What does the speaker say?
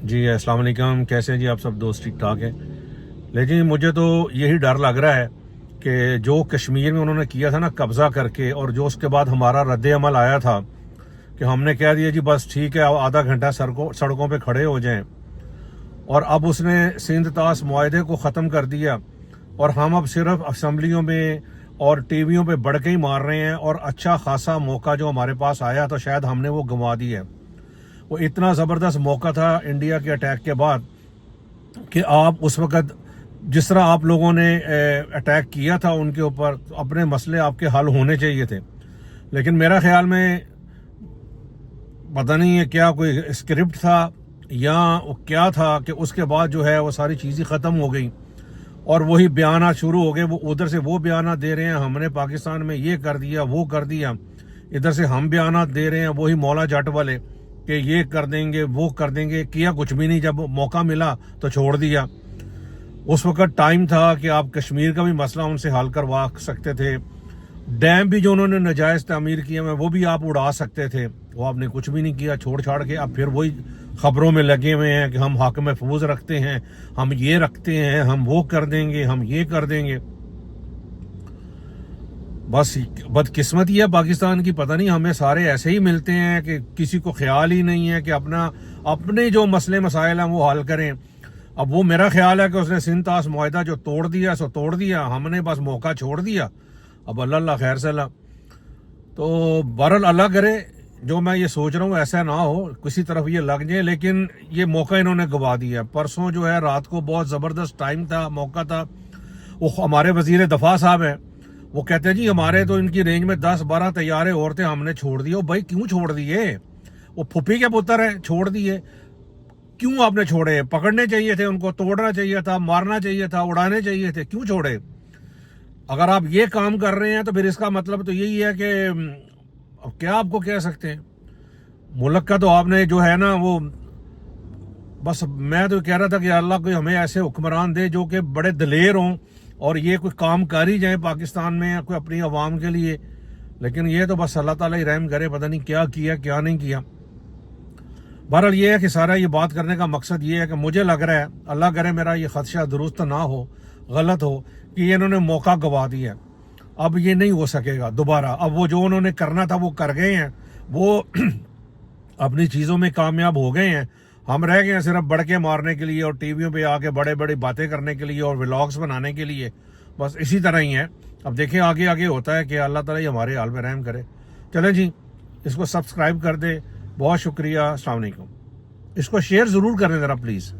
جی السلام علیکم، کیسے ہیں جی آپ سب دوست؟ ٹھیک ٹھاک ہیں؟ لیکن مجھے تو یہی ڈر لگ رہا ہے کہ جو کشمیر میں انہوں نے کیا تھا نا قبضہ کر کے، اور جو اس کے بعد ہمارا رد عمل آیا تھا کہ ہم نے کہہ دیا جی بس ٹھیک ہے آدھا گھنٹہ سڑکوں پہ کھڑے ہو جائیں، اور اب اس نے سندھ طاس معاہدے کو ختم کر دیا، اور ہم اب صرف اسمبلیوں میں اور ٹی ویوں پہ بڑھ کے ہی مار رہے ہیں، اور اچھا خاصا موقع جو ہمارے پاس آیا تو شاید ہم نے وہ گنوا دیا ہے۔ وہ اتنا زبردست موقع تھا انڈیا کے اٹیک کے بعد کہ آپ اس وقت جس طرح آپ لوگوں نے اٹیک کیا تھا ان کے اوپر، اپنے مسئلے آپ کے حل ہونے چاہیے تھے، لیکن میرا خیال میں پتہ نہیں ہے کیا کوئی اسکرپٹ تھا یا کیا تھا کہ اس کے بعد جو ہے وہ ساری چیزیں ختم ہو گئی، اور وہی بیانات شروع ہو گئے۔ وہ ادھر سے وہ بیانات دے رہے ہیں ہم نے پاکستان میں یہ کر دیا وہ کر دیا، ادھر سے ہم بیانات دے رہے ہیں وہی مولا جٹ والے کہ یہ کر دیں گے وہ کر دیں گے، کیا کچھ بھی نہیں۔ جب موقع ملا تو چھوڑ دیا۔ اس وقت ٹائم تھا کہ آپ کشمیر کا بھی مسئلہ ان سے حل کروا سکتے تھے، ڈیم بھی جو انہوں نے ناجائز تعمیر کیا ہے وہ بھی آپ اڑا سکتے تھے، وہ آپ نے کچھ بھی نہیں کیا، چھوڑ چھاڑ کے اب پھر وہی خبروں میں لگے ہوئے ہیں کہ ہم حق محفوظ رکھتے ہیں، ہم یہ رکھتے ہیں، ہم وہ کر دیں گے، ہم یہ کر دیں گے۔ بس بدقسمتی ہے پاکستان کی، پتہ نہیں ہمیں سارے ایسے ہی ملتے ہیں کہ کسی کو خیال ہی نہیں ہے کہ اپنے جو مسئلے مسائل ہیں وہ حل کریں۔ اب وہ میرا خیال ہے کہ اس نے سندھ طاس معاہدہ جو توڑ دیا سو توڑ دیا، ہم نے بس موقع چھوڑ دیا۔ اب اللہ خیر سے اللہ، تو بہرحال اللہ کرے جو میں یہ سوچ رہا ہوں ایسا نہ ہو، کسی طرف یہ لگ جائے، لیکن یہ موقع انہوں نے گوا دیا۔ پرسوں جو ہے رات کو بہت زبردست ٹائم تھا، موقع تھا، وہ ہمارے وزیر دفاع صاحب ہیں، وہ کہتے ہیں جی ہمارے تو ان کی رینج میں 10-12 طیارے اور تھے ہم نے چھوڑ دیے۔ بھائی کیوں چھوڑ دیے؟ وہ پھپھی کے پتر ہیں، چھوڑ دیے کیوں؟ آپ نے چھوڑے؟ پکڑنے چاہیے تھے ان کو، توڑنا چاہیے تھا، مارنا چاہیے تھا، اڑانے چاہیے تھے، کیوں چھوڑے؟ اگر آپ یہ کام کر رہے ہیں تو پھر اس کا مطلب تو یہی ہے کہ اب کیا آپ کو کہہ سکتے ہیں؟ ملک کا تو آپ نے جو ہے نا وہ، بس میں تو کہہ رہا تھا کہ اللہ کوئی ہمیں ایسے حکمران دے جو کہ بڑے دلیر ہوں اور یہ کوئی کام کر ہی جائیں پاکستان میں کوئی اپنی عوام کے لیے، لیکن یہ تو بس اللہ تعالیٰ ہی رحم کرے، پتہ نہیں کیا کیا کیا نہیں کیا۔ بہرحال یہ ہے کہ سارا یہ بات کرنے کا مقصد یہ ہے کہ مجھے لگ رہا ہے، اللہ کرے میرا یہ خدشہ درست نہ ہو، غلط ہو، کہ انہوں نے موقع گوا دیا، اب یہ نہیں ہو سکے گا دوبارہ۔ اب وہ جو انہوں نے کرنا تھا وہ کر گئے ہیں، وہ اپنی چیزوں میں کامیاب ہو گئے ہیں، ہم رہ گئے ہیں صرف بڑھ کے مارنے کے لیے اور ٹی ویوں پہ آ کے بڑے بڑی باتیں کرنے کے لیے اور ولاگس بنانے کے لیے، بس اسی طرح ہی ہے۔ اب دیکھیں آگے آگے ہوتا ہے کہ اللہ تعالیٰ ہی ہمارے حال میں رحم کرے۔ چلیں جی، اس کو سبسکرائب کر دیں، بہت شکریہ، السلام علیکم۔ اس کو شیئر ضرور کریں ذرا پلیز۔